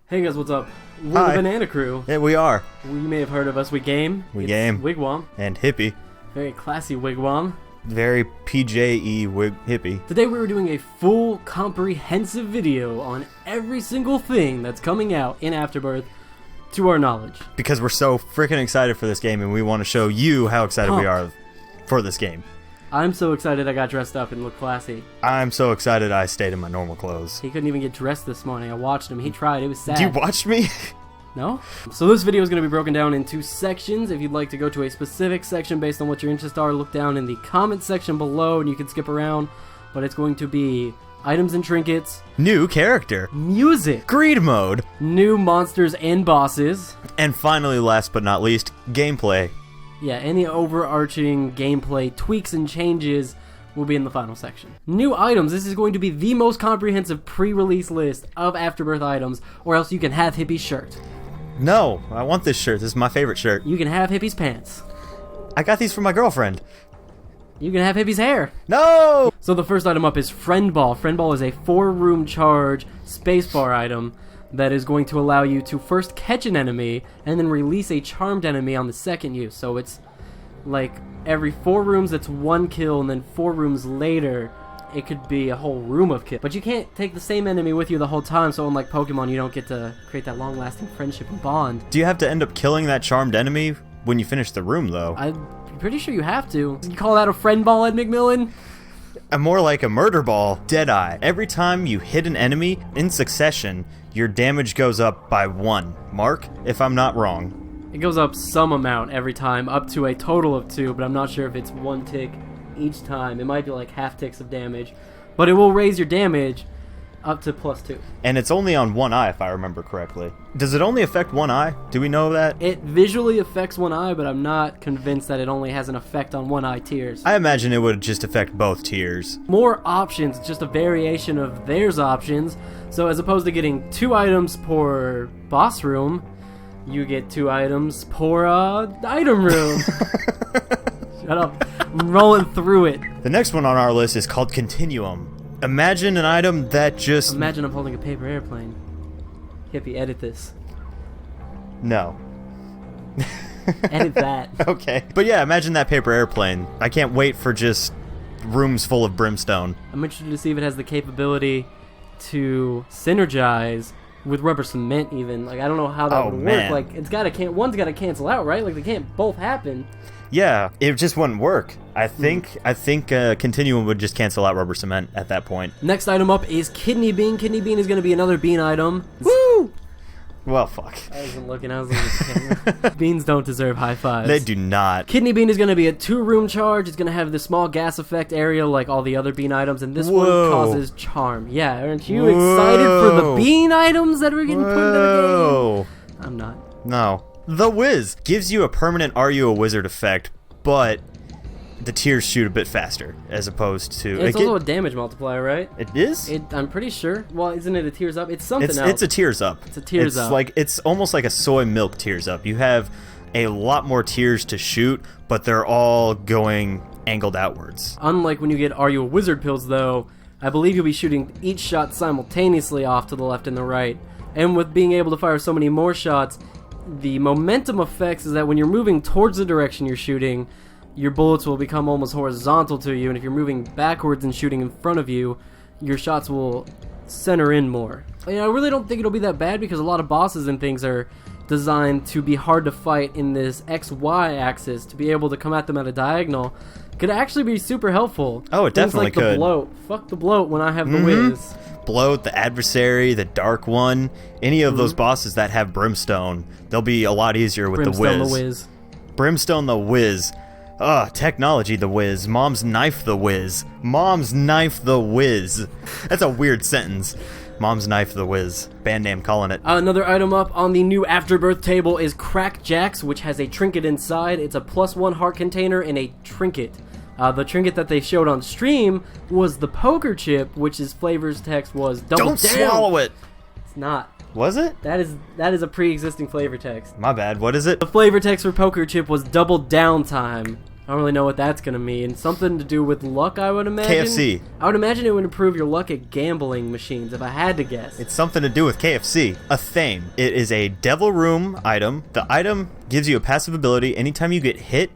Hey guys, what's up? We're Hi. the Banana Crew. Yeah, we are. You may have heard of us. We game. We It's game. Wigwam. And hippie. Very classy Wigwam. Very PJE hippie. Today we were doing a full, comprehensive video on every single thing that's coming out in Afterbirth, to our knowledge. Because we're so freaking excited for this game and we want to show you how excited we are for this game. I'm so excited I got dressed up and looked classy. I'm so excited I stayed in my normal clothes. He couldn't even get dressed this morning. I watched him. He tried. It was sad. You watched me? No? So this video is going to be broken down in two sections. If you'd like to go to a specific section based on what your interests are, look down in the comment section below and you can skip around. But it's going to be items and trinkets, New character. music, Greed mode. new monsters and bosses. And finally, last but not least, gameplay. Yeah, any overarching gameplay tweaks and changes will be in the final section. New items. This is going to be the most comprehensive pre-release list of Afterbirth items, or else you can have Hippie's shirt. No, I want this shirt. This is my favorite shirt. You can have Hippie's pants. I got these from my girlfriend. You can have Hippie's hair. No! So the first item up is Friend Ball. Friend Ball is a 4-room charge spacebar item that is going to allow you to first catch an enemy and then release a charmed enemy on the second use. So it's like every 4 rooms it's 1 kill, and then 4 rooms later it could be a whole room of kills. But you can't take the same enemy with you the whole time, so unlike Pokemon you don't get to create that long-lasting friendship and bond. Do you have to end up killing that charmed enemy when you finish the room, though? I'm pretty sure you have to. You call that a Friend Ball, Ed McMillan? More like a murder ball. Deadeye. Every time you hit an enemy in succession, your damage goes up by 1. Mark, if I'm not wrong. It goes up some amount every time, up to a total of 2, but I'm not sure if it's 1 tick each time. It might be like half ticks of damage, but it will raise your damage up to +2. And it's only on one eye, if I remember correctly. Does it only affect one eye? Do we know that? It visually affects one eye, but I'm not convinced that it only has an effect on one eye tiers. I imagine it would just affect both tiers. More options, just a variation of theirs options. So as opposed to getting 2 items per boss room, you get 2 items per item room. Shut up. I'm rolling through it. The next one on our list is called Continuum. Imagine an item that just... Imagine I'm holding a paper airplane. Hippie, edit this. No. Edit that. Okay. But yeah, imagine that paper airplane. I can't wait for just rooms full of brimstone. I'm interested to see if it has the capability to synergize with rubber cement even. Like, I don't know how that would man. work. Like, one's gotta cancel out, right? Like, they can't both happen. Yeah, it just wouldn't work. I think Continuum would just cancel out rubber cement at that point. Next item up is Kidney Bean. Kidney Bean is gonna be another bean item. Woo! Well, fuck. I wasn't looking at the camera. Beans don't deserve high fives. They do not. Kidney Bean is going to be a 2-room charge. It's going to have the small gas effect area like all the other bean items, and this one causes charm. Yeah, aren't you excited for the bean items that are getting put into the game? I'm not. No. The Wiz gives you a permanent Are You a Wizard effect, but the tiers shoot a bit faster as opposed to... It's also a damage multiplier, right? It is? I'm pretty sure. Well, isn't it a tears up? It's something else. It's a tears up. It's a tears up. It's almost like a soy milk tears up. You have a lot more tiers to shoot, but they're all going angled outwards. Unlike when you get Are You a Wizard pills, though, I believe you'll be shooting each shot simultaneously off to the left and the right. And with being able to fire so many more shots, the momentum effects is that when you're moving towards the direction you're shooting, your bullets will become almost horizontal to you, and if you're moving backwards and shooting in front of you, your shots will center in more. And I really don't think it'll be that bad because a lot of bosses and things are designed to be hard to fight in this XY axis. To be able to come at them at a diagonal could actually be super helpful. Oh, it definitely Things like could. The bloat. Fuck the bloat when I have the whiz. Bloat, the adversary, the dark one, any of those bosses that have brimstone, they'll be a lot easier with Brimstone the Wiz. the Wiz. Brimstone the Wiz. Technology the Wiz. Mom's knife the Wiz. Mom's knife the Wiz. That's a weird sentence. Mom's knife the Wiz. Band name calling it. Another item up on the new Afterbirth table is Crack Jacks, which has a trinket inside. It's a +1 heart container and a trinket. The trinket that they showed on stream was the poker chip, which his flavor's text was double Don't down. swallow it. It's not. Was it? That is a pre-existing flavor text. My bad. What is it? The flavor text for poker chip was double downtime. I don't really know what that's gonna mean. Something to do with luck, I would imagine. KFC. I would imagine it would improve your luck at gambling machines, if I had to guess. It's something to do with KFC. A theme. It is a Devil Room item. The item gives you a passive ability. Anytime you get hit,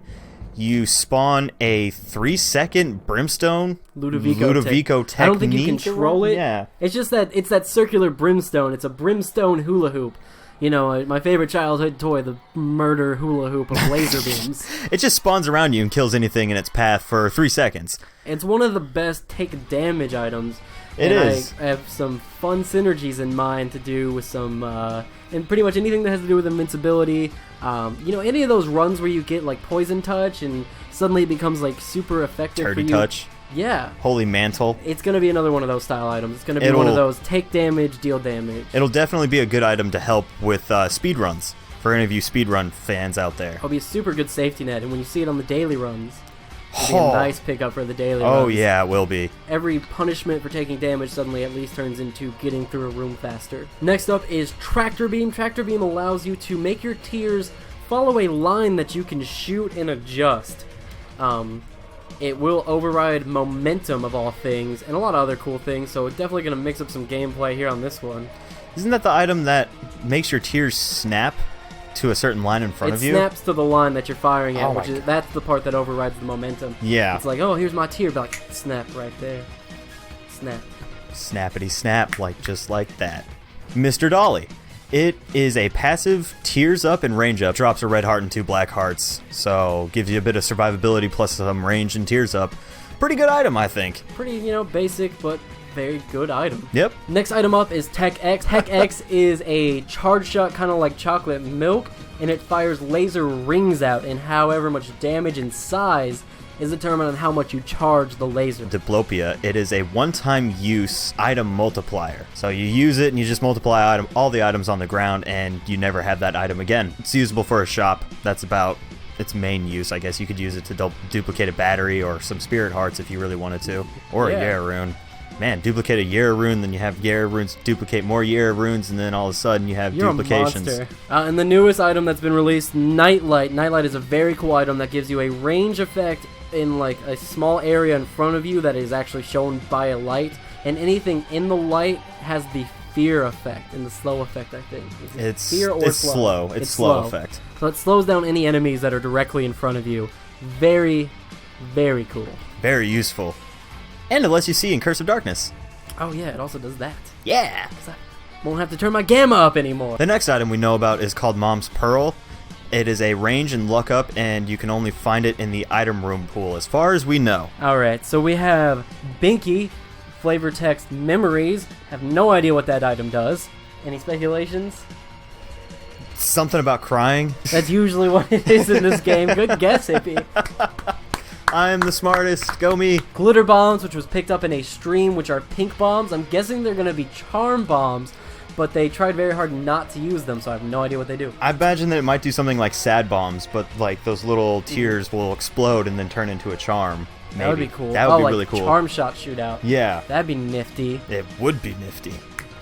you spawn a 3-second brimstone Ludovico technique. I don't think you control it. Yeah. It's just that it's that circular brimstone. It's a brimstone hula hoop. You know, my favorite childhood toy, the murder hula hoop of laser beams. It just spawns around you and kills anything in its path for 3 seconds. It's one of the best take damage items. It is. I have some fun synergies in mind to do with some, and pretty much anything that has to do with invincibility. You know, any of those runs where you get like poison touch and suddenly it becomes like super effective for you. Touch. Yeah. Holy mantle. It's going to be another one of those style items. It's going to be one of those take damage, deal damage. It'll definitely be a good item to help with speedruns. For any of you speedrun fans out there. It'll be a super good safety net, and when you see it on the daily runs, it'll be a nice pickup for the daily runs. Oh yeah, it will be. Every punishment for taking damage suddenly at least turns into getting through a room faster. Next up is Tractor Beam. Tractor Beam allows you to make your tiers follow a line that you can shoot and adjust. It will override momentum of all things, and a lot of other cool things, so it's definitely going to mix up some gameplay here on this one. Isn't that the item that makes your tiers snap to a certain line in front of you? It snaps to the line that you're firing at, Oh that's the part that overrides the momentum. Yeah. It's like, oh, here's my tier, but like, snap right there. Snap. Snappity snap, just like that. Mr. Dolly. It is a passive tears up and range up. Drops a red heart and 2 black hearts. So gives you a bit of survivability plus some range and tears up. Pretty good item, I think. Pretty, basic, but very good item. Yep. Next item up is Tech X. Tech X is a charge shot kind of like chocolate milk, and it fires laser rings out, and however much damage and size is determined on how much you charge the laser. Diplopia, it is a one-time use item multiplier. So you use it and you just multiply all the items on the ground and you never have that item again. It's usable for a shop. That's about its main use. I guess you could use it to duplicate a battery or some spirit hearts if you really wanted to. Or a Yara rune. Man, duplicate a Yara rune, then you have Yara runes duplicate more Yara runes, and then all of a sudden you have duplications. A monster. And the newest item that's been released, Nightlight. Nightlight is a very cool item that gives you a range effect in like a small area in front of you that is actually shown by a light, and anything in the light has the fear effect and the slow effect, I think. It's fear or slow. It's slow effect. So it slows down any enemies that are directly in front of you. Very, very cool. Very useful. And it lets you see in Curse of Darkness. Oh yeah, it also does that. Yeah! I won't have to turn my gamma up anymore. The next item we know about is called Mom's Pearl. It is a range and luck up, and you can only find it in the item room pool, as far as we know. Alright, so we have Binky, flavor text memories. Have no idea what that item does. Any speculations? Something about crying. That's usually what it is in this game. Good guess, Hippie. I'm the smartest. Go me. Glitter bombs, which was picked up in a stream, which are pink bombs. I'm guessing they're going to be charm bombs, but they tried very hard not to use them, so I have no idea what they do. I imagine that it might do something like sad bombs, but like those little tears will explode and then turn into a charm. Maybe. That would be cool. That would be like really cool. Charm shot shootout. Yeah. That'd be nifty. It would be nifty.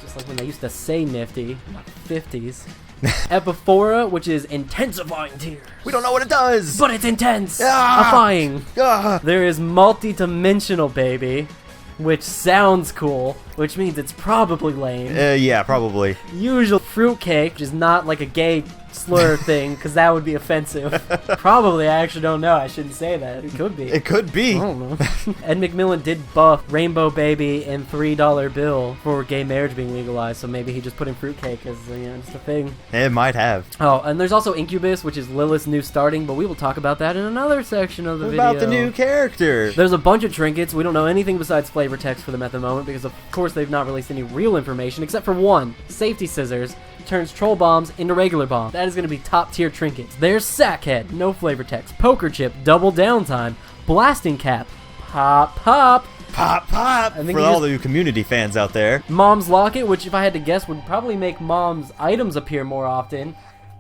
Just like when they used to say nifty in the 50s. Epiphora, which is intensifying tears. We don't know what it does! But it's intense! Ah! Afying! Ah! There is multi-dimensional, baby, which sounds cool, which means it's probably lame. Yeah, probably. Usual fruitcake, which is not like a gay slur thing, because that would be offensive. Probably, I actually don't know. I shouldn't say that. It could be. It could be. I don't know. Ed McMillan did buff Rainbow Baby and $3 Bill for gay marriage being legalized, so maybe he just put in fruitcake as just a thing. It might have. Oh, and there's also Incubus, which is Lilith's new starting, but we will talk about that in another section of the video. About the new character. There's a bunch of trinkets. We don't know anything besides flavor text for them at the moment, because of course they've not released any real information, except for one. Safety Scissors turns troll bombs into regular bombs. That is going to be top tier trinkets. There's Sackhead, no flavor text. Poker Chip, double downtime. Blasting Cap, pop pop. Pop pop! For all the community fans out there. Mom's Locket, which if I had to guess would probably make Mom's items appear more often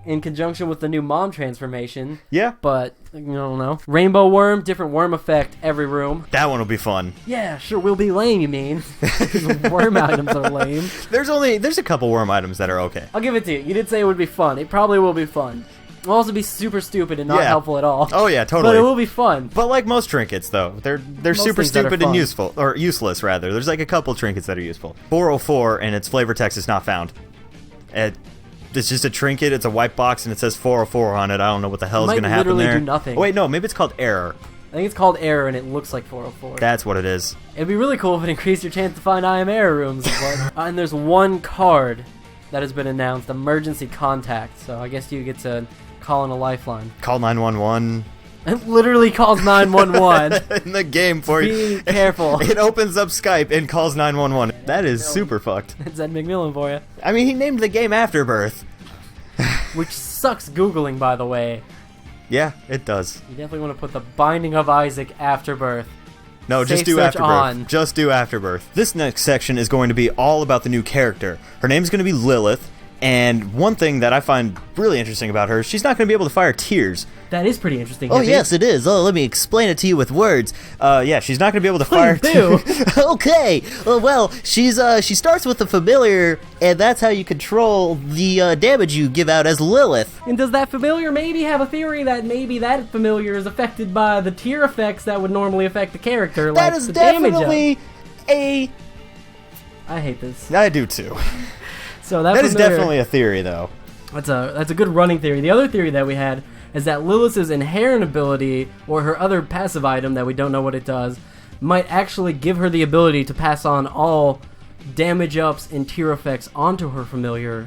in conjunction with the new Mom transformation. Yeah. But, I don't know. Rainbow Worm, different worm effect every room. That one will be fun. Yeah, sure, we'll be lame, you mean. Worm items are lame. There's a couple worm items that are okay. I'll give it to you. You did say it would be fun. It probably will be fun. It'll also be super stupid and not Yeah. helpful at all. Oh yeah, totally. But it will be fun. But like most trinkets, though, they're super things that are stupid and fun. useful, or useless rather. There's like a couple trinkets that are useful. 404 and its flavor text is not found. It's just a trinket. It's a white box and it says 404 on it. I don't know what the hell is going to happen literally there. do nothing. Oh, wait, no, maybe it's called error. I think it's called Error, and it looks like 404. That's what it is. It'd be really cool if it increased your chance to find I am error rooms. And there's one card that has been announced, Emergency Contact. So I guess you get to call in a lifeline. Call 911. It literally calls 911. In the game for you. Be careful. It opens up Skype and calls 911. That is super fucked. It's Ed McMillan for you. I mean, he named the game Afterbirth. Which sucks Googling, by the way. Yeah, it does. You definitely want to put the Binding of Isaac Afterbirth. No, just Safe do search Afterbirth. on. Just do Afterbirth. This next section is going to be all about the new character. Her name is going to be Lilith, and one thing that I find really interesting about her, she's not going to be able to fire tears. That is pretty interesting. Oh, Hippie. yes, it is. Oh, let me explain it to you with words. Yeah, she's not going to be able to fire do. Okay. Well, she starts with the familiar, and that's how you control the damage you give out as Lilith. And does that familiar maybe have a theory that maybe that familiar is affected by the tear effects that would normally affect the character? That like is the damage definitely a... I hate this. I do too. So That is familiar- definitely a theory, though. That's a good running theory. The other theory that we had is that Lilith's inherent ability, or her other passive item that we don't know what it does, might actually give her the ability to pass on all damage ups and tear effects onto her familiar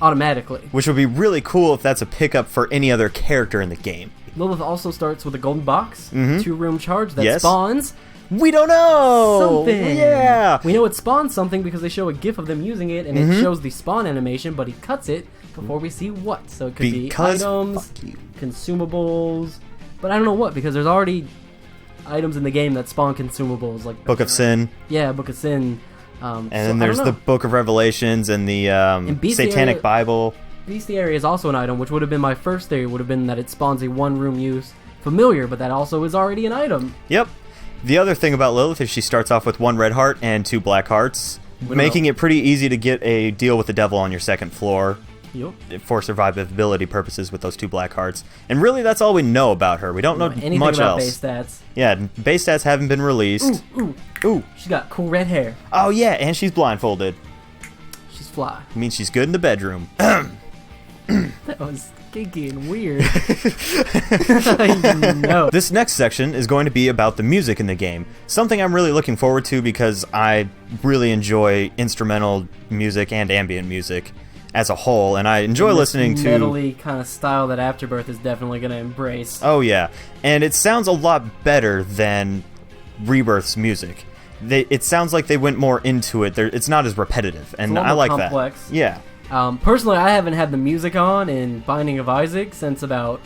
automatically. Which would be really cool if that's a pickup for any other character in the game. Lilith also starts with a golden box, 2-room charge that Yes. spawns We don't know! something. Yeah! We know it spawns something because they show a gif of them using it, and it shows the spawn animation, but he cuts it before we see what. So it could Because be items, fuck you. consumables, but I don't know what, because there's already items in the game that spawn consumables, like Book of Sin. Yeah, Book of Sin. And then there's the Book of Revelations and the Bestiary- Satanic Bible. Bestiary is also an item, which would have been my first theory, would have been that it spawns a one-room use familiar, but that also is already an item. Yep. The other thing about Lilith is she starts off with 1 red heart and 2 black hearts, making it pretty easy to get a deal with the devil on your second floor. Yep. For survivability purposes with those 2 black hearts. And really, that's all we know about her. We don't know Anything much about else. base stats. Yeah, base stats haven't been released. Ooh. She's got cool red hair. Oh, yeah, and she's blindfolded. She's fly. It means she's good in the bedroom. That was kinky and weird. No. This next section is going to be about the music in the game. Something I'm really looking forward to because I really enjoy instrumental music and ambient music as a whole, and I enjoy listening to... metally kind of style that Afterbirth is definitely going to embrace. Oh, yeah. And it sounds a lot better than Rebirth's music. It sounds like they went more into it. It's not as repetitive, and a little I more like complex. that. Yeah. Personally, I haven't had the music on in Binding of Isaac since about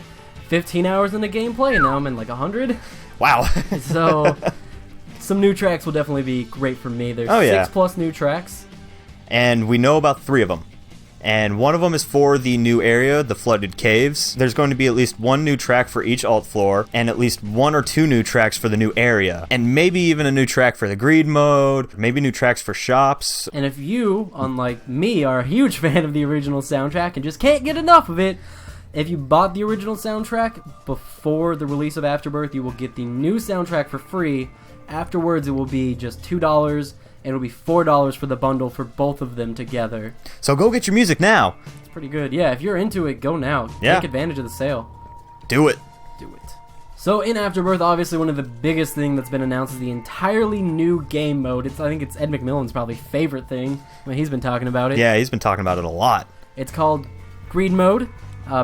15 hours in the gameplay, and now I'm in like 100. Wow. So, some new tracks will definitely be great for me. There's 6+ new tracks. And we know about 3 of them. And one of them is for the new area, the Flooded Caves. There's going to be at least 1 new track for each alt floor, and at least 1 or 2 new tracks for the new area. And maybe even a new track for the greed mode, maybe new tracks for shops. And if you, unlike me, are a huge fan of the original soundtrack and just can't get enough of it, if you bought the original soundtrack before the release of Afterbirth, you will get the new soundtrack for free. Afterwards, it will be just $2. It'll be $4 for the bundle for both of them together. So go get your music now. It's pretty good. Yeah, if you're into it, go now. Yeah. Take advantage of the sale. Do it. Do it. So in Afterbirth, obviously one of the biggest thing that's been announced is the entirely new game mode. I think it's Ed McMillan's probably favorite thing when he's been talking about it. Yeah, he's been talking about it a lot. It's called Greed Mode.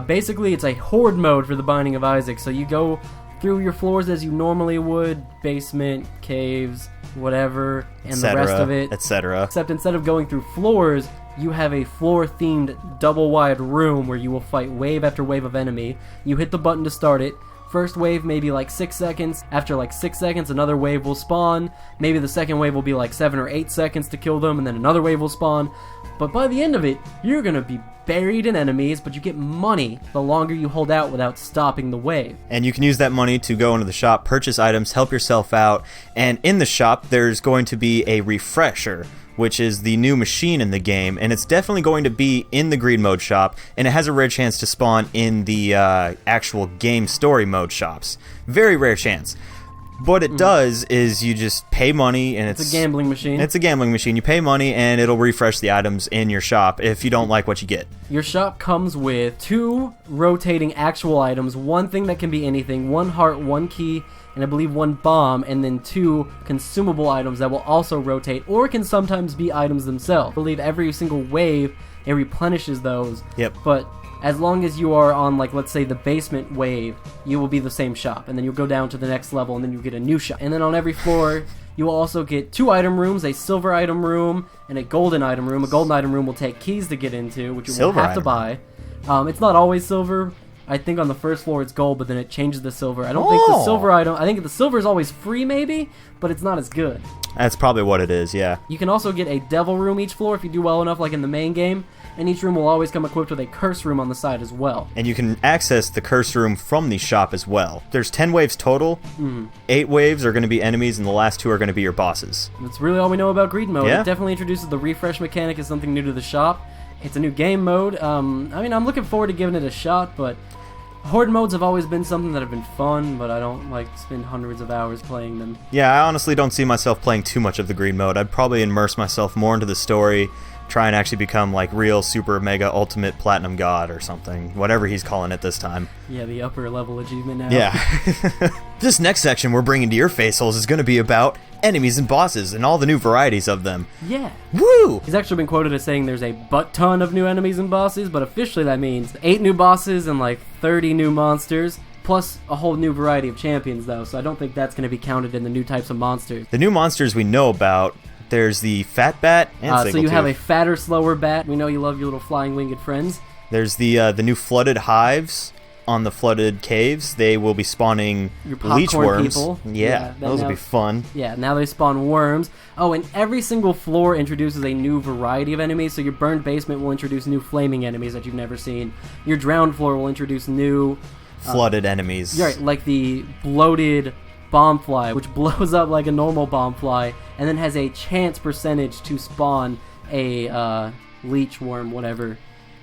Basically, it's a horde mode for the Binding of Isaac. So you go through your floors as you normally would, basement, caves, whatever, and the rest of it, etc. Except instead of going through floors, you have a floor-themed double-wide room where you will fight wave after wave of enemy. You hit the button to start it. First wave maybe like 6 seconds. After like 6 seconds, another wave will spawn. Maybe the second wave will be like 7 or 8 seconds to kill them, and then another wave will spawn. But by the end of it, you're gonna be buried in enemies, but you get money the longer you hold out without stopping the wave. And you can use that money to go into the shop, purchase items, help yourself out, and in the shop there's going to be a refresher, which is the new machine in the game, and it's definitely going to be in the greed mode shop, and it has a rare chance to spawn in the actual game story mode shops. Very rare chance. What it does is you just pay money, and it's a gambling machine. It's a gambling machine. You pay money, and it'll refresh the items in your shop if you don't like what you get. Your shop comes with 2 rotating actual items, 1 thing that can be anything, 1 heart, 1 key, and I believe 1 bomb, and then 2 consumable items that will also rotate, or can sometimes be items themselves. I believe every single wave, it replenishes those. Yep. But as long as you are on, like, let's say the basement wave, you will be the same shop, and then you'll go down to the next level, and then you get a new shop. And then on every floor, you will also get 2 item rooms, a silver item room and a golden item room. A golden item room will take keys to get into, which you will have to buy. It's not always silver. I think on the first floor it's gold, but then it changes the silver. I don't think the silver item... I think the silver is always free, maybe, but it's not as good. That's probably what it is, yeah. You can also get a devil room each floor if you do well enough, like in the main game. And each room will always come equipped with a curse room on the side as well. And you can access the curse room from the shop as well. There's 10 waves total. 8 waves are going to be enemies, and the last 2 are going to be your bosses. That's really all we know about greed mode. Yeah. It definitely introduces the refresh mechanic as something new to the shop. It's a new game mode. I mean, I'm looking forward to giving it a shot, but horde modes have always been something that have been fun, but I don't like to spend hundreds of hours playing them. Yeah, I honestly don't see myself playing too much of the greed mode. I'd probably immerse myself more into the story, try and actually become like real super mega ultimate platinum god or something, whatever he's calling it this time. Yeah, the upper level achievement now. Yeah. This next section we're bringing to your face holes is going to be about enemies and bosses and all the new varieties of them. Yeah. Woo! He's actually been quoted as saying there's a butt-ton of new enemies and bosses, but officially that means 8 new bosses and like 30 new monsters, plus a whole new variety of champions though, so I don't think that's going to be counted in the new types of monsters. The new monsters we know about, there's the fat bat and so you have a fatter, slower bat. We know you love your little flying winged friends. There's the new flooded hives on the flooded caves. They will be spawning leech worms. People. Yeah, those will be fun. Yeah, now they spawn worms. Oh, and every single floor introduces a new variety of enemies. So your burned basement will introduce new flaming enemies that you've never seen. Your drowned floor will introduce new flooded enemies. You're right, like the bloated bombfly, which blows up like a normal bombfly, and then has a chance percentage to spawn a leech worm, whatever.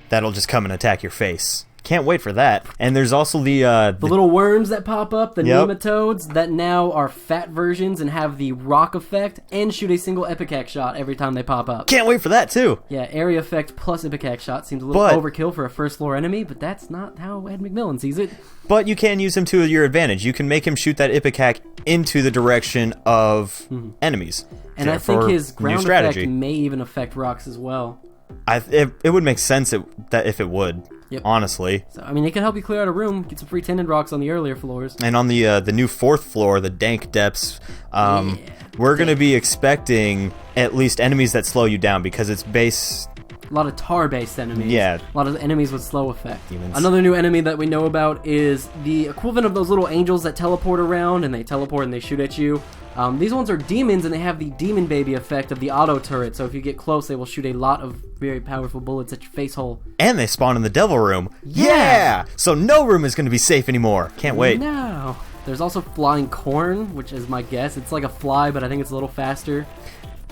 That'll just come and attack your face. Can't wait for that. And there's also the little worms that pop up, the nematodes, that now are fat versions and have the rock effect and shoot a single Ipecac shot every time they pop up. Can't wait for that too. Yeah, area effect plus Ipecac shot seems a little overkill for a first floor enemy, but that's not how Ed McMillan sees it. But you can use him to your advantage. You can make him shoot that Ipecac into the direction of enemies. And I think his ground effect may even affect rocks as well. It would make sense if it would. Yep. Honestly. So, I mean, it can help you clear out a room, get some free tinted rocks on the earlier floors. And on the new 4th floor, the dank depths, we're going to be expecting at least enemies that slow you down because it's based... A lot of tar-based enemies. Yeah. A lot of enemies with slow effect. Demons. Another new enemy that we know about is the equivalent of those little angels that teleport around, and they teleport and they shoot at you. These ones are demons, and they have the demon baby effect of the auto turret, so if you get close, they will shoot a lot of very powerful bullets at your face hole. And they spawn in the devil room. Yeah! So no room is going to be safe anymore. Can't wait. No. There's also flying corn, which is my guess. It's like a fly, but I think it's a little faster.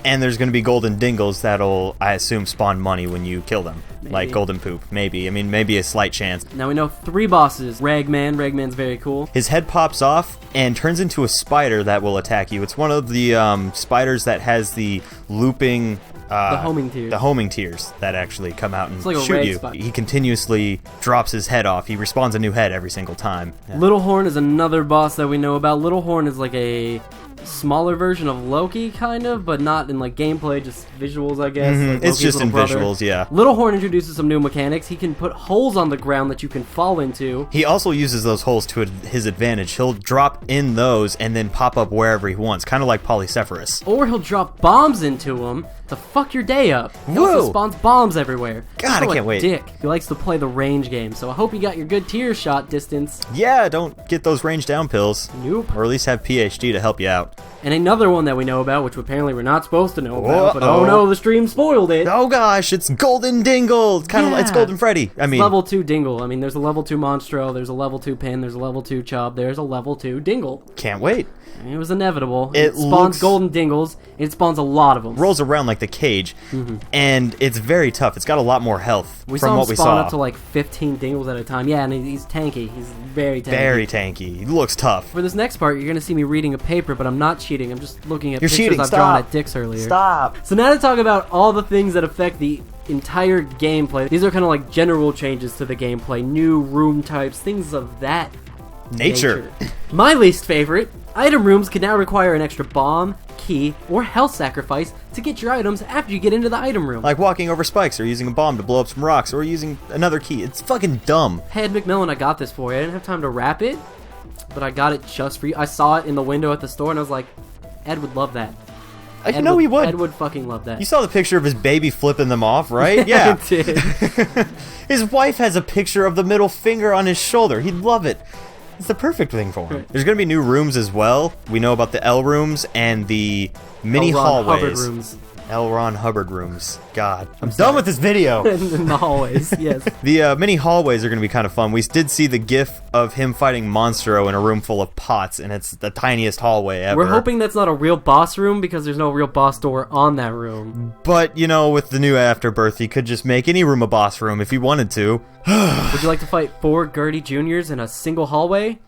And there's going to be golden dingles that'll, I assume, spawn money when you kill them. Maybe. Like golden poop. Maybe. I mean, maybe a slight chance. Now we know 3 bosses. Ragman. Ragman's very cool. His head pops off and turns into a spider that will attack you. It's one of the spiders that has the looping... the homing tears. The homing tears that actually come out and like shoot you. Spider. He continuously drops his head off. He respawns a new head every single time. Yeah. Little Horn is another boss that we know about. Little Horn is like a smaller version of Loki, kind of, but not in like gameplay, just visuals, I guess. Like it's just in visuals, yeah. Little Horn introduces some new mechanics. He can put holes on the ground that you can fall into. He also uses those holes to his advantage. He'll drop in those and then pop up wherever he wants, kind of like Polycephalus. Or he'll drop bombs into them to fuck your day up. He also spawns bombs everywhere. God, I can't wait. Dick. He likes to play the range game, so I hope you got your good tear shot distance. Yeah, don't get those range down pills. Nope. Or at least have PhD to help you out. And another one that we know about, which apparently we're not supposed to know about, but Uh-oh. oh no, the stream spoiled it. Oh gosh, it's Golden Dingle. It's kind of it's Golden Freddy. I mean, level 2 Dingle. I mean, there's a level 2 Monstro, there's a level 2 Pin, there's a level 2 Chub, there's a level 2 Dingle. can't wait. It was inevitable. It spawns looks- golden dingles. It spawns a lot of them. Rolls around like the cage, and it's very tough. It's got a lot more health We from saw him what we spawn saw. up to like 15 dingles at a time. Yeah, and he's tanky. He's very tanky. Very tanky. He looks tough. For this next part, you're going to see me reading a paper, but I'm not cheating. I'm just looking at You're pictures cheating. I've Stop. drawn at Dick's earlier. Stop. So now to talk about all the things that affect the entire gameplay. These are kind of like general changes to the gameplay. New room types, things of that Nature. My least favorite, item rooms can now require an extra bomb, key, or health sacrifice to get your items after you get into the item room. Like walking over spikes, or using a bomb to blow up some rocks, or using another key. It's fucking dumb. Hey, Ed McMillan, I got this for you. I didn't have time to wrap it, but I got it just for you. I saw it in the window at the store, and I was like, Ed would love that. I know he would. Ed would fucking love that. You saw the picture of his baby flipping them off, right? Yeah. I did. His wife has a picture of the middle finger on his shoulder. He'd love it. It's the perfect thing for him. Right. There's going to be new rooms as well. We know about the L rooms and the mini L. Ron hallways. Hubbard rooms. L. Ron Hubbard rooms. God. I'm done with this video. In the hallways, yes. The mini hallways are going to be kind of fun. We did see the gif of him fighting Monstro in a room full of pots, and it's the tiniest hallway ever. We're hoping that's not a real boss room because there's no real boss door on that room. But, you know, with the new Afterbirth, you could just make any room a boss room if you wanted to. Would you like to fight 4 Gertie Juniors in a single hallway?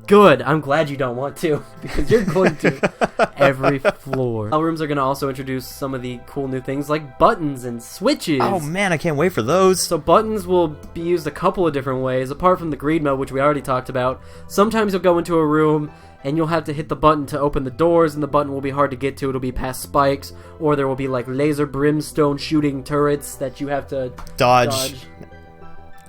Good. I'm glad you don't want to, because you're going to every floor. L rooms are going to also introduce some of the cool new things like buttons and switches. Oh man, I can't wait for those. So buttons will be used a couple of different ways, apart from the greed mode, which we already talked about. Sometimes you'll go into a room and you'll have to hit the button to open the doors, and the button will be hard to get to. It'll be past spikes, or there will be like laser brimstone shooting turrets that you have to Dodge.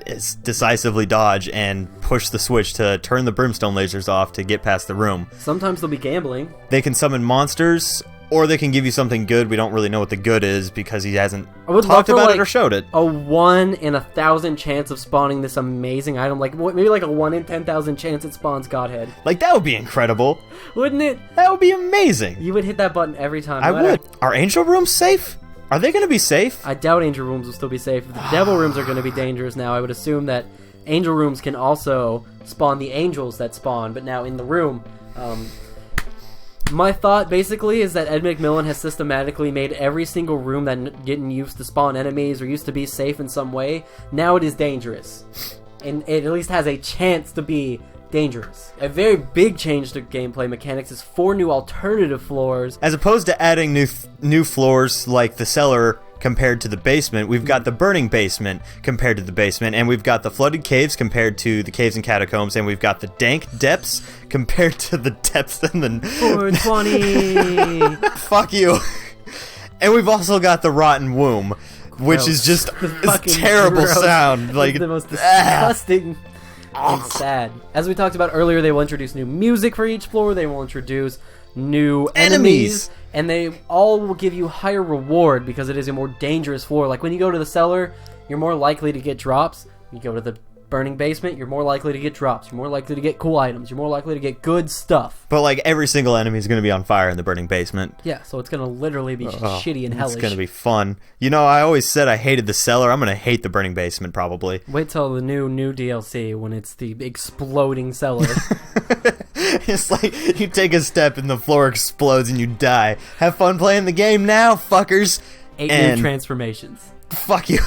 Is decisively dodge and push the switch to turn the brimstone lasers off to get past the room. Sometimes they'll be gambling. They can summon monsters, or they can give you something good. We don't really know what the good is because he hasn't talked about it or showed it. A 1 in 1,000 chance of spawning this amazing item, like maybe like a 1 in 10,000 chance it spawns Godhead. Like, that would be incredible. Wouldn't it? That would be amazing. You would hit that button every time. I would. Are angel rooms safe? Are they going to be safe? I doubt angel rooms will still be safe. The devil rooms are going to be dangerous now. I would assume that angel rooms can also spawn the angels that spawn, but now in the room. My thought basically is that Ed McMillan has systematically made every single room that didn't used to spawn enemies or used to be safe in some way, now it is dangerous. And it at least has a chance to be dangerous. A very big change to gameplay mechanics is 4 new alternative floors. As opposed to adding new floors like the cellar compared to the basement, we've got the burning basement compared to the basement, and we've got the flooded caves compared to the caves and catacombs, and we've got the dank depths compared to the depths in the 420. Fuck you. And we've also got the rotten womb, which Gross. is just a Fucking terrible gross. sound. Like It's the most disgusting and sad. As we talked about earlier, they will introduce new music for each floor. They will introduce new enemies. And they all will give you higher reward because it is a more dangerous floor. Like when you go to the cellar, you're more likely to get drops. You go to the burning basement, you're more likely to get drops. You're more likely to get cool items. You're more likely to get good stuff. But like every single enemy is going to be on fire in the burning basement. Yeah, so it's going to literally be shitty and hellish. It's going to be fun. You know, I always said I hated the cellar. I'm going to hate the burning basement probably. Wait till the new DLC when it's the exploding cellar. It's like you take a step and the floor explodes and you die. Have fun playing the game now, fuckers. 8 And new transformations. fuck you.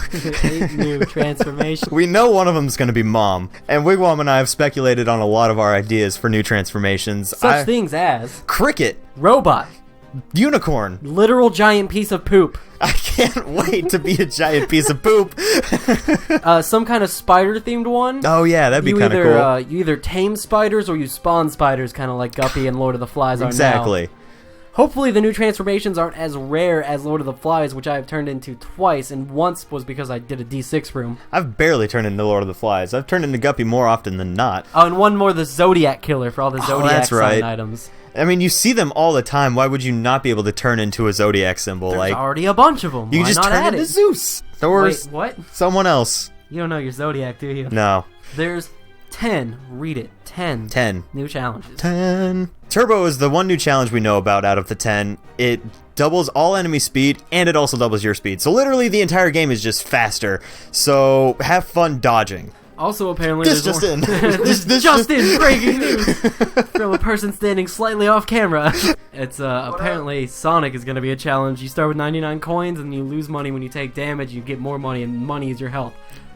8 new transformations. We know one of them is going to be Mom. And Wigwam and I have speculated on a lot of our ideas for new transformations. Such things as Cricket. robot, Unicorn. literal giant piece of poop, I can't wait to be a giant piece of poop. some kind of spider-themed one. Oh yeah, that'd be kind of cool. You either tame spiders or you spawn spiders, kind of like Guppy and Lord of the Flies are now. Exactly. Hopefully the new transformations aren't as rare as Lord of the Flies, which I have turned into twice, and once was because I did a D6 room. I've barely turned into Lord of the Flies. I've turned into Guppy more often than not. Oh, and one more, the Zodiac Killer for all the Zodiac that's right. sign items. I mean, you see them all the time. Why would you not be able to turn into a Zodiac symbol? There's like already a bunch of them. you Why can just not turn add into it? Zeus or Wait, what? someone else. You don't know your Zodiac, do you? No. There's 10, read it, 10 10. new challenges. 10. Turbo is the one new challenge we know about out of the 10. It doubles all enemy speed, and it also doubles your speed. So literally the entire game is just faster. So have fun dodging. Also, apparently, This just in. this just in, breaking news from a person standing slightly off camera. It's apparently Sonic is going to be a challenge. You start with 99 coins, and you lose money when you take damage. You get more money, and money is your health.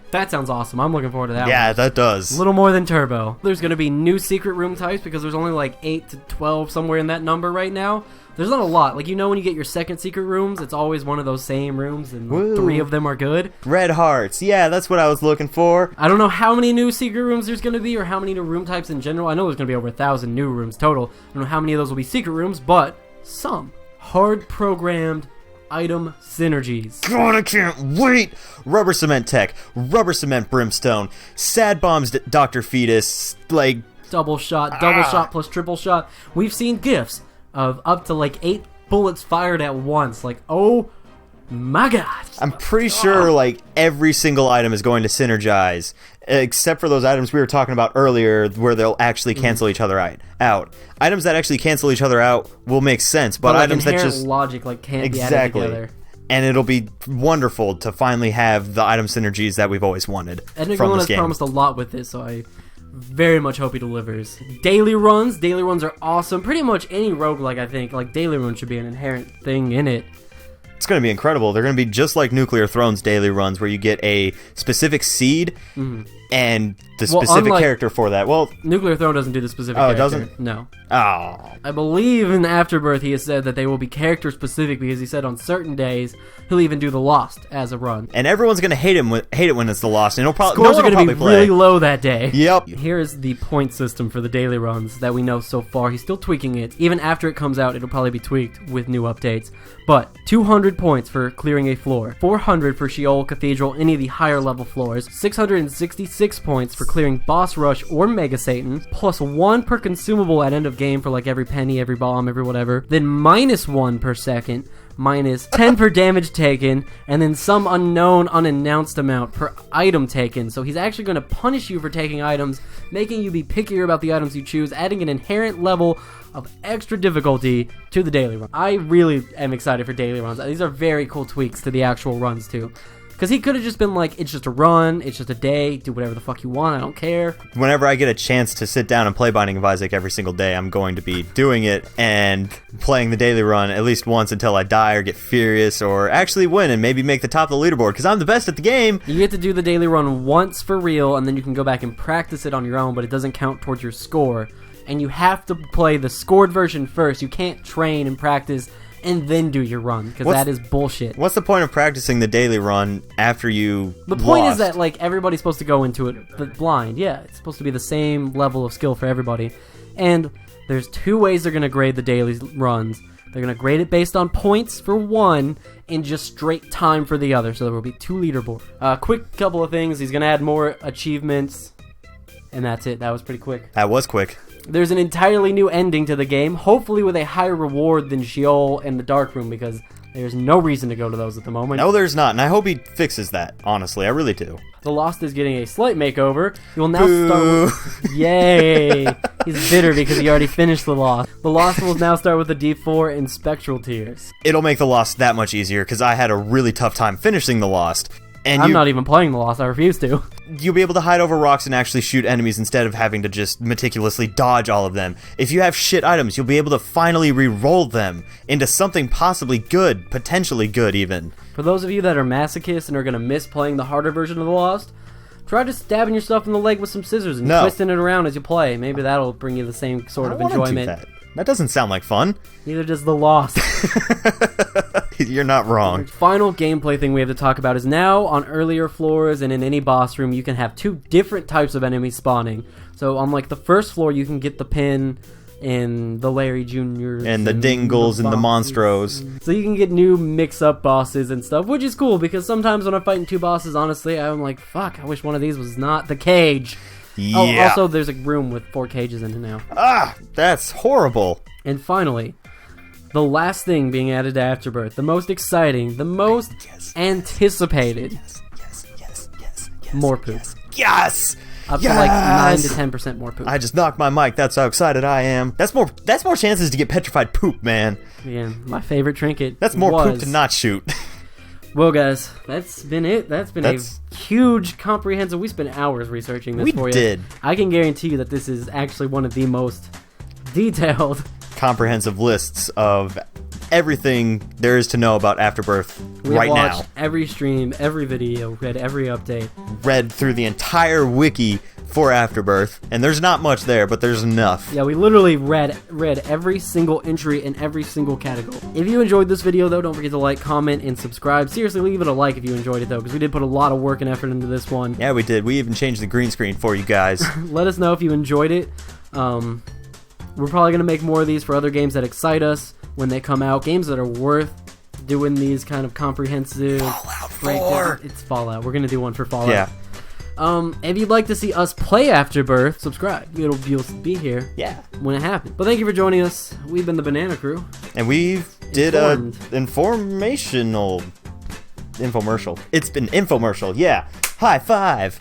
That sounds awesome. I'm looking forward to that. Yeah, one. that does. A little more than Turbo. There's going to be new secret room types because there's only like 8 to 12 somewhere in that number right now. There's not a lot. Like, you know when you get your second secret rooms, it's always one of those same rooms, and Woo. 3 of them are good. Red hearts. Yeah, that's what I was looking for. I don't know how many new secret rooms there's going to be or how many new room types in general. I know there's going to be over 1,000 new rooms total. I don't know how many of those will be secret rooms, but some. Hard-programmed item synergies. God, I can't wait! Rubber cement tech, rubber cement brimstone, sad bombs Dr. Fetus, like... Double shot plus triple shot. We've seen gifs of up to like 8 bullets fired at once. Like, oh my god. I'm pretty sure like every single item is going to synergize, except for those items we were talking about earlier where they'll actually cancel each other out. Items that actually cancel each other out will make sense, but like items that just... logic like can't be added together. And it'll be wonderful to finally have the item synergies that we've always wanted And from this has game. promised a lot with this, so I very much hope he delivers. Daily runs are awesome. Pretty much any roguelike, I think, like daily runs should be an inherent thing in it. It's going to be incredible. They're going to be just like Nuclear Throne's daily runs, where you get a specific seed and the specific character for that. Well, Nuclear Throne doesn't do the specific character. it doesn't? No. Oh. I believe in Afterbirth he has said that they will be character specific because he said on certain days he'll even do the Lost as a run. And everyone's going to hate it when it's the Lost, and Scores are going to be really low that day. Yep. Here is the point system for the daily runs that we know so far. He's still tweaking it. Even after it comes out, it'll probably be tweaked with new updates. But 200 points for clearing a floor, 400 for Sheol Cathedral, any of the higher level floors, 666 points for clearing Boss Rush or Mega Satan, plus 1 per consumable at end of game for like every penny, every bomb, every whatever, then minus 1 per second, minus 10 per damage taken, and then some unknown, unannounced amount per item taken. So he's actually going to punish you for taking items, making you be pickier about the items you choose, adding an inherent level of extra difficulty to the daily run. I really am excited for daily runs. These are very cool tweaks to the actual runs too. Because he could have just been like, it's just a run, it's just a day, do whatever the fuck you want, I don't care. Whenever I get a chance to sit down and play Binding of Isaac every single day, I'm going to be doing it and playing the daily run at least once until I die or get furious or actually win and maybe make the top of the leaderboard, because I'm the best at the game. You get to do the daily run once for real, and then you can go back and practice it on your own, but it doesn't count towards your score. And you have to play the scored version first. You can't train and practice and then do your run, because that is bullshit. What's the point of practicing the daily run after you The point is that, like, everybody's supposed to go into it blind. Yeah, it's supposed to be the same level of skill for everybody. And there's 2 ways they're going to grade the daily runs. They're going to grade it based on points for one and just straight time for the other. So there will be 2 leaderboards. Quick couple of things. He's going to add more achievements. And that's it. That was pretty quick. That was quick. There's an entirely new ending to the game, hopefully with a higher reward than Sheol and the Dark Room, because there's no reason to go to those at the moment. No, there's not, and I hope he fixes that, honestly. I really do. The Lost is getting a slight makeover. You will now start with... Yay! He's bitter because he already finished The Lost. The Lost will now start with the D4 and Spectral Tiers. It'll make The Lost that much easier, because I had a really tough time finishing The Lost. And I'm not even playing The Lost, I refuse to. You'll be able to hide over rocks and actually shoot enemies instead of having to just meticulously dodge all of them. If you have shit items, you'll be able to finally re-roll them into something possibly good, potentially good even. For those of you that are masochists and are going to miss playing the harder version of The Lost, try just stabbing yourself in the leg with some scissors and twisting it around as you play. Maybe that'll bring you the same sort of enjoyment. That doesn't sound like fun. Neither does The Lost. You're not wrong. The final gameplay thing we have to talk about is now on earlier floors and in any boss room you can have 2 different types of enemies spawning. So on like the first floor you can get the pin and the Larry Juniors and the Dingles and the Monstros. So you can get new mix-up bosses and stuff, which is cool because sometimes when I'm fighting 2 bosses, honestly, I'm like, fuck, I wish one of these was not the cage. Yeah. Oh, also there's a room with 4 cages in it now. Ah, that's horrible. And finally, the last thing being added to Afterbirth, the most exciting, the most anticipated, more poop. Yes! up to like 9 to 10% more poop. I just knocked my mic. That's how excited I am. That's more chances to get petrified poop, man. Yeah, my favorite trinket. That's more poop to not shoot. Well, guys, that's been it. That's been a huge, comprehensive... We spent hours researching this for you. We did. I can guarantee you that this is actually one of the most detailed... comprehensive lists of everything there is to know about Afterbirth right now. We watched every stream, every video, read every update. Read through the entire wiki for Afterbirth, and there's not much there, but there's enough. Yeah, we literally read every single entry in every single category. If you enjoyed this video, though, don't forget to like, comment, and subscribe. Seriously, leave it a like if you enjoyed it, though, because we did put a lot of work and effort into this one. Yeah, we did. We even changed the green screen for you guys. Let us know if you enjoyed it. We're probably going to make more of these for other games that excite us when they come out. Games that are worth doing these kind of comprehensive... Fallout 4! It's Fallout. We're going to do one for Fallout. Yeah. If you'd like to see us play Afterbirth, subscribe. You'll be here when it happens. But thank you for joining us. We've been the Banana Crew. And we did an infomercial. It's been infomercial, yeah. High five.